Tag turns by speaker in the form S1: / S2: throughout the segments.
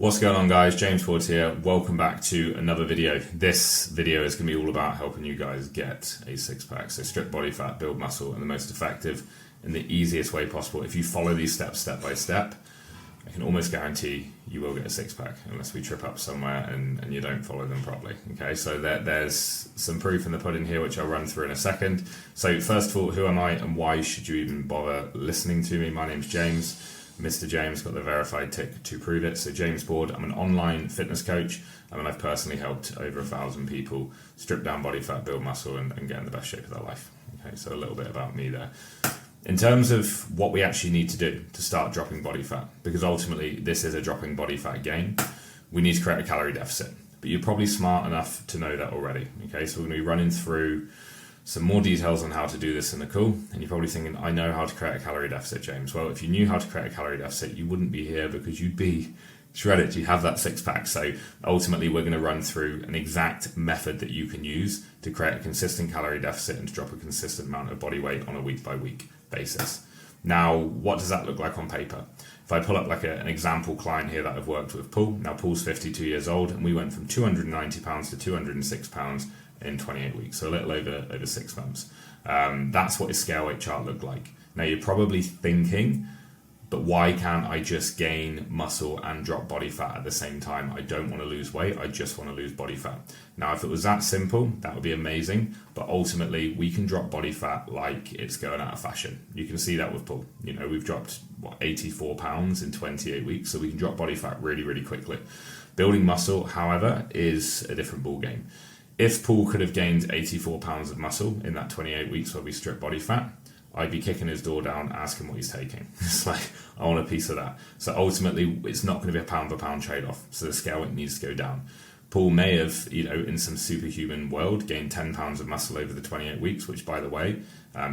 S1: What's going on, guys? James Ford here. Welcome back to another video. This video is going to be all about helping you guys get a six-pack. So strip body fat, build muscle, and the most effective and the easiest way possible. If you follow these steps step by step, I can almost guarantee you will get a six-pack unless we trip up somewhere and you don't follow them properly. Okay, so there's some proof in the pudding here, which I'll run through in a second. So first of all, who am I and why should you even bother listening to me? My name's James. Mr. James, got the verified tick to prove it. So James Ford, I'm an online fitness coach, and I've personally helped over 1,000 people strip down body fat, build muscle, and get in the best shape of their life. Okay, so a little bit about me there. In terms of what we actually need to do to start dropping body fat, because ultimately this is a dropping body fat game, we need to create a calorie deficit. But you're probably smart enough to know that already. Okay, so we're going to be running through some more details on how to do this in the call, and you're probably thinking, I know how to create a calorie deficit, James. Well, if you knew how to create a calorie deficit, you wouldn't be here because you'd be shredded. You have that six-pack. So ultimately, we're going to run through an exact method that you can use to create a consistent calorie deficit and to drop a consistent amount of body weight on a week-by-week basis. Now, what does that look like on paper? If I pull up like an example client here that I've worked with, Paul. Now, Paul's 52 years old, and we went from 290 pounds to 206 pounds in 28 weeks, so a little over 6 months. That's what his scale weight chart looked like. Now you're probably thinking, but why can't I just gain muscle and drop body fat at the same time? I don't want to lose weight, I just want to lose body fat. Now if it was that simple, that would be amazing, but ultimately we can drop body fat like it's going out of fashion. You can see that with Paul. You know, we've dropped 84 pounds in 28 weeks, so we can drop body fat really quickly. Building muscle, however, is a different ball game. If Paul could have gained 84 pounds of muscle in that 28 weeks where we strip body fat, I'd be kicking his door down, asking what he's taking. It's like, I want a piece of that. So ultimately, it's not going to be a pound for pound trade-off. So the scale weight needs to go down. Paul may have, in some superhuman world, gained 10 pounds of muscle over the 28 weeks, which, by the way,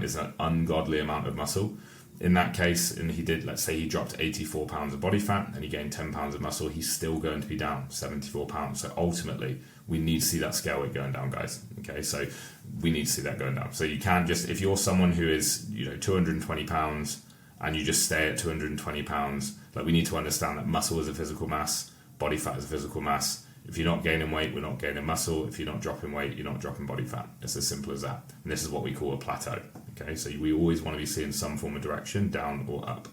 S1: is an ungodly amount of muscle. In that case, and he did, let's say he dropped 84 pounds of body fat and he gained 10 pounds of muscle, he's still going to be down 74 pounds. So ultimately, we need to see that scale weight going down, guys. Okay, so we need to see that going down. So you can't just, if you're someone who is, 220 pounds and you just stay at 220 pounds, like we need to understand that muscle is a physical mass, body fat is a physical mass. If you're not gaining weight, we're not gaining muscle. If you're not dropping weight, you're not dropping body fat. It's as simple as that. And this is what we call a plateau. Okay, so we always want to be seeing some form of direction, down or up.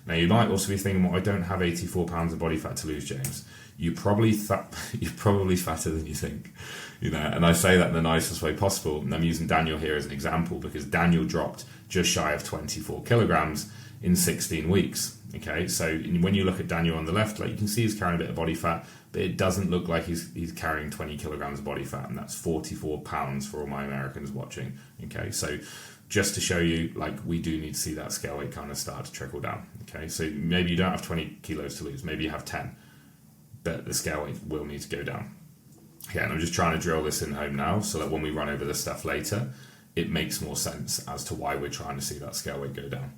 S1: Now you might also be thinking, well, I don't have 84 pounds of body fat to lose, James. You're probably fatter than you think, and I say that in the nicest way possible. And I'm using Daniel here as an example because Daniel dropped just shy of 24 kilograms in 16 weeks. Okay, so when you look at Daniel on the left, like you can see he's carrying a bit of body fat, but it doesn't look like he's carrying 20 kilograms of body fat, and that's 44 pounds for all my Americans watching. Okay, so just to show you, like, we do need to see that scale weight kind of start to trickle down. Okay, so maybe you don't have 20 kilos to lose, maybe you have 10, but the scale weight will need to go down. Okay, and I'm just trying to drill this in home now so that when we run over this stuff later, it makes more sense as to why we're trying to see that scale weight go down.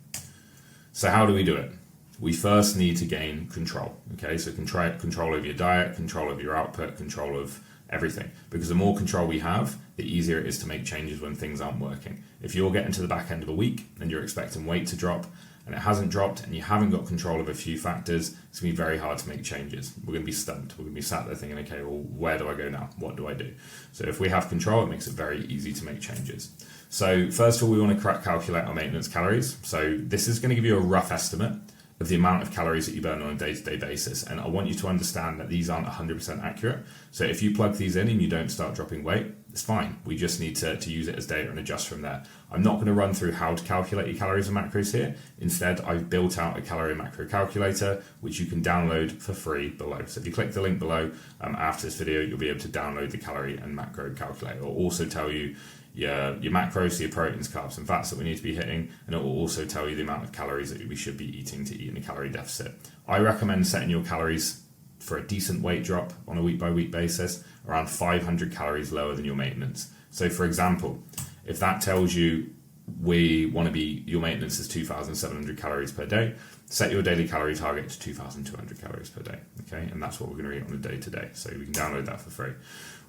S1: So how do we do it? We first need to gain control. Okay, so control over your diet, control over your output, control of everything. Because the more control we have, the easier it is to make changes when things aren't working. If you're getting to the back end of a week and you're expecting weight to drop and it hasn't dropped and you haven't got control of a few factors, it's going to be very hard to make changes. We're going to be stumped. We're going to be sat there thinking, okay, well, where do I go now? What do I do? So if we have control, it makes it very easy to make changes. So first of all, we want to calculate our maintenance calories. So this is going to give you a rough estimate of the amount of calories that you burn on a day-to-day basis. And I want you to understand that these aren't 100% accurate. So if you plug these in and you don't start dropping weight, it's fine. We just need to use it as data and adjust from there. I'm not going to run through how to calculate your calories and macros here. Instead, I've built out a calorie and macro calculator, which you can download for free below. So if you click the link below after this video, you'll be able to download the calorie and macro calculator. It'll also tell you your macros, your proteins, carbs and fats that we need to be hitting, and it will also tell you the amount of calories that we should be eating to eat in a calorie deficit. I recommend setting your calories for a decent weight drop on a week-by-week basis around 500 calories lower than your maintenance. So for example, if that tells you we want to be, your maintenance is 2,700 calories per day. Set your daily calorie target to 2,200 calories per day, okay? And that's what we're going to eat on a day-to-day. So we can download that for free.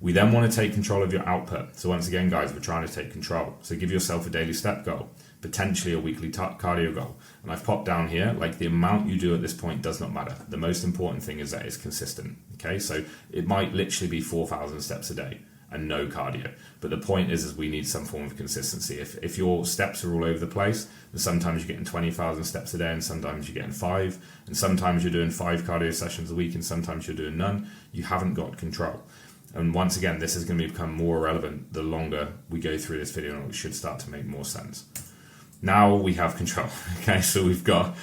S1: We then want to take control of your output. So once again, guys, we're trying to take control. So give yourself a daily step goal, potentially a weekly cardio goal. And I've popped down here, like the amount you do at this point does not matter. The most important thing is that it's consistent, okay? So it might literally be 4,000 steps a day and no cardio. But the point is we need some form of consistency. If your steps are all over the place, then sometimes you're getting 20,000 steps a day and sometimes you're getting 5, and sometimes you're doing 5 cardio sessions a week and sometimes you're doing none, you haven't got control. And once again, this is going to become more relevant the longer we go through this video, and it should start to make more sense. Now we have control, okay? So we've got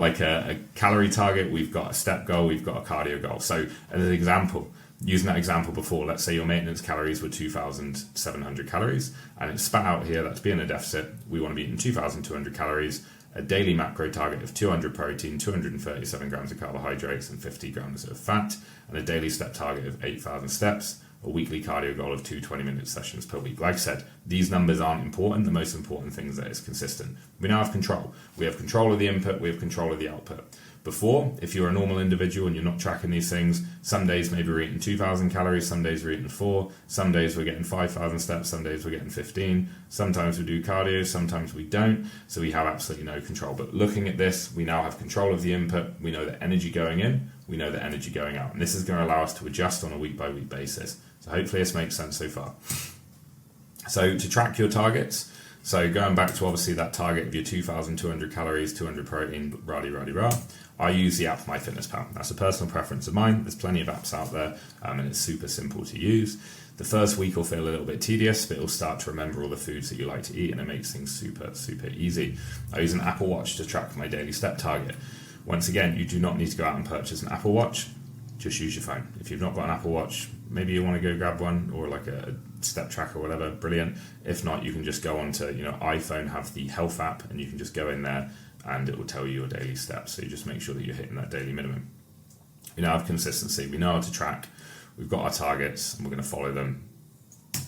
S1: like a calorie target, we've got a step goal, we've got a cardio goal. So as an example, using that example before, let's say your maintenance calories were 2,700 calories, and it's spat out here, that's being a deficit. We want to be eating 2,200 calories, a daily macro target of 200 protein, 237 grams of carbohydrates, and 50 grams of fat, and a daily step target of 8,000 steps, a weekly cardio goal of 2 20-minute sessions per week. Like I said, these numbers aren't important. The most important thing is that it's consistent. We now have control. We have control of the input, we have control of the output. Before, if you're a normal individual and you're not tracking these things, some days maybe we're eating 2,000 calories, some days we're eating 4, some days we're getting 5,000 steps, some days we're getting 15, sometimes we do cardio, sometimes we don't, so we have absolutely no control. But looking at this, we now have control of the input, we know the energy going in, we know the energy going out, and this is going to allow us to adjust on a week-by-week basis. So hopefully this makes sense so far. So to track your targets, so going back to obviously that target of your 2,200 calories, 200 protein, rah. I use the app MyFitnessPal. That's a personal preference of mine. There's plenty of apps out there, and it's super simple to use. The first week will feel a little bit tedious, but it'll start to remember all the foods that you like to eat, and it makes things super easy. I use an Apple Watch to track my daily step target. Once again, you do not need to go out and purchase an Apple Watch. Just use your phone. If you've not got an Apple Watch, maybe you want to go grab one, or like a step tracker or whatever, brilliant. If not, you can just go onto, iPhone have the health app, and you can just go in there and it will tell you your daily steps. So you just make sure that you're hitting that daily minimum. We now have consistency. We know how to track. We've got our targets, and we're going to follow them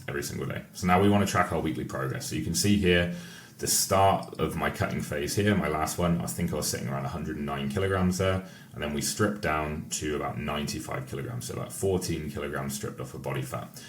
S1: every single day. So now we want to track our weekly progress. So you can see here the start of my cutting phase here, my last one, I think I was sitting around 109 kilograms there, and then we stripped down to about 95 kilograms, so about 14 kilograms stripped off of body fat.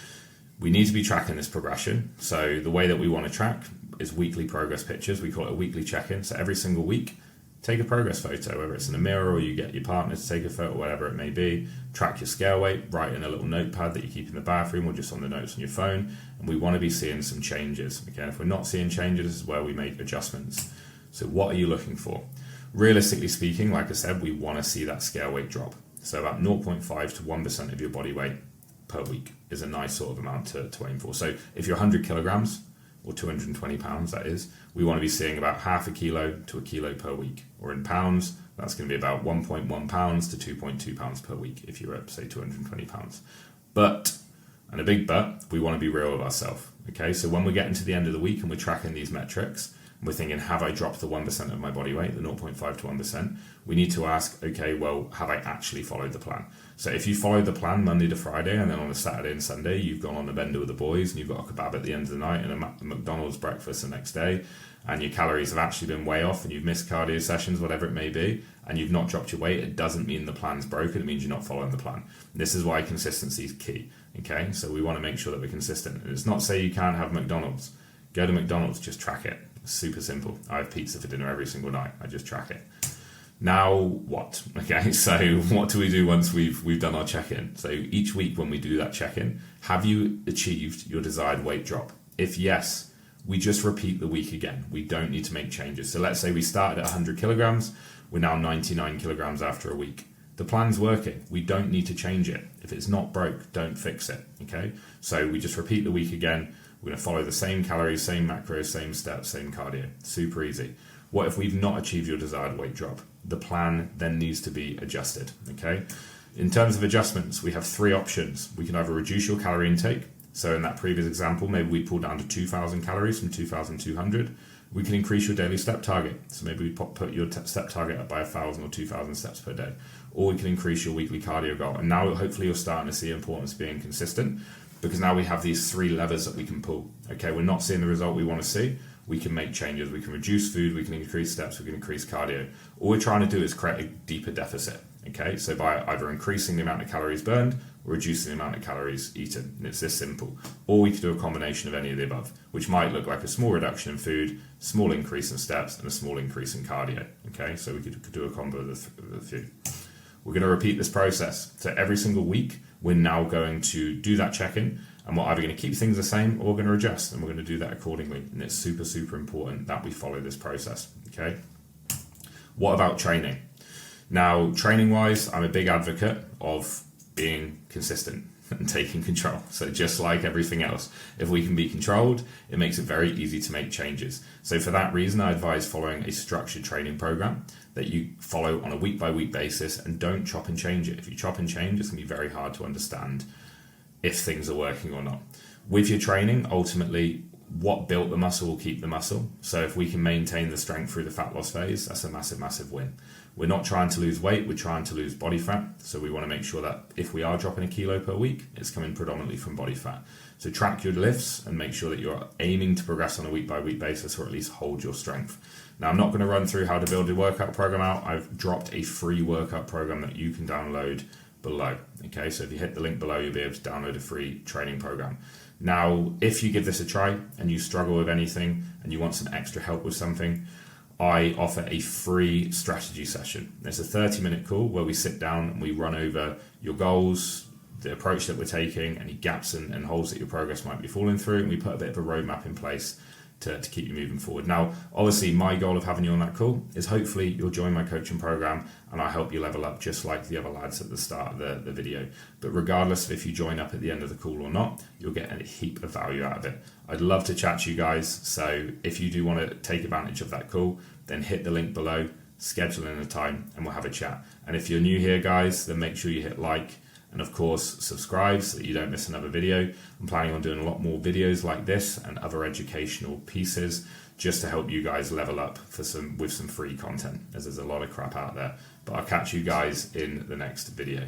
S1: We need to be tracking this progression. So the way that we want to track is weekly progress pictures. We call it a weekly check-in. So every single week, take a progress photo, whether it's in a mirror or you get your partner to take a photo, whatever it may be. Track your scale weight, write in a little notepad that you keep in the bathroom or just on the notes on your phone. And we want to be seeing some changes. Okay, if we're not seeing changes, this is where we make adjustments. So what are you looking for? Realistically speaking, like I said, we want to see that scale weight drop. So about 0.5 to 1% of your body weight per week is a nice sort of amount to aim for. So if you're 100 kilograms, or 220 pounds, that is, we want to be seeing about half a kilo to a kilo per week. Or in pounds, that's going to be about 1.1 pounds to 2.2 pounds per week if you're at, say, 220 pounds. But, and a big but, we want to be real with ourselves. Okay, so when we're getting to the end of the week and we're tracking these metrics, we're thinking, have I dropped the 1% of my body weight, the 0.5 to 1%? We need to ask, okay, well, have I actually followed the plan? So if you followed the plan Monday to Friday, and then on a Saturday and Sunday, you've gone on a bender with the boys, and you've got a kebab at the end of the night, and a McDonald's breakfast the next day, and your calories have actually been way off, and you've missed cardio sessions, whatever it may be, and you've not dropped your weight, it doesn't mean the plan's broken, it means you're not following the plan. This is why consistency is key, okay? So we want to make sure that we're consistent. And it's not to say you can't have McDonald's. Go to McDonald's, just track it. It's super simple. I have pizza for dinner every single night. I just track it. Now what? Okay, so what do we do once we've done our check-in? So each week when we do that check-in, have you achieved your desired weight drop? If yes, we just repeat the week again. We don't need to make changes. So let's say we started at 100 kilograms. We're now 99 kilograms after a week. The plan's working. We don't need to change it. If it's not broke, don't fix it. Okay, so we just repeat the week again. We're going to follow the same calories, same macros, same steps, same cardio. Super easy. What if we've not achieved your desired weight drop? The plan then needs to be adjusted, okay? In terms of adjustments, we have 3 options. We can either reduce your calorie intake. So in that previous example, maybe we pull down to 2,000 calories from 2,200. We can increase your daily step target. So maybe we put your step target up by 1,000 or 2,000 steps per day. Or we can increase your weekly cardio goal. And now hopefully you're starting to see the importance of being consistent, because now we have these 3 levers that we can pull. Okay, we're not seeing the result we want to see. we can make changes. We can reduce food, we can increase steps, we can increase cardio. All we're trying to do is create a deeper deficit. Okay, so by either increasing the amount of calories burned or reducing the amount of calories eaten, and it's this simple. Or we could do a combination of any of the above, which might look like a small reduction in food, small increase in steps, and a small increase in cardio. Okay, so we could do a combo of the few. We're going to repeat this process. So every single week, we're now going to do that check-in, and we're either going to keep things the same or we're going to adjust, and we're going to do that accordingly. And it's super, super important that we follow this process. Okay. What about training? Now, training-wise, I'm a big advocate of being consistent and taking control. So just like everything else, if we can be controlled, it makes it very easy to make changes. So for that reason, I advise following a structured training program that you follow on a week-by-week basis, and don't chop and change it. If you chop and change, it's going to be very hard to understand if things are working or not. With your training, ultimately, what built the muscle will keep the muscle. So if we can maintain the strength through the fat loss phase, that's a massive, massive win. We're not trying to lose weight, we're trying to lose body fat. So we want to make sure that if we are dropping a kilo per week, it's coming predominantly from body fat. So track your lifts and make sure that you're aiming to progress on a week-by-week basis, or at least hold your strength. Now, I'm not going to run through how to build a workout program out. I've dropped a free workout program that you can download below. Okay, so if you hit the link below, you'll be able to download a free training program. Now, if you give this a try and you struggle with anything and you want some extra help with something, I offer a free strategy session. It's a 30-minute call where we sit down and we run over your goals, the approach that we're taking, any gaps and holes that your progress might be falling through, and we put a bit of a roadmap in place to keep you moving forward. Now, obviously, my goal of having you on that call is hopefully you'll join my coaching program and I help you level up just like the other lads at the start of the video. But regardless of if you join up at the end of the call or not, you'll get a heap of value out of it. I'd love to chat to you guys. So if you do want to take advantage of that call, then hit the link below, schedule in a time, and we'll have a chat. And if you're new here, guys, then make sure you hit like, and of course subscribe so that you don't miss another video. I'm planning on doing a lot more videos like this and other educational pieces just to help you guys level up with some free content, as there's a lot of crap out there. But I'll catch you guys in the next video.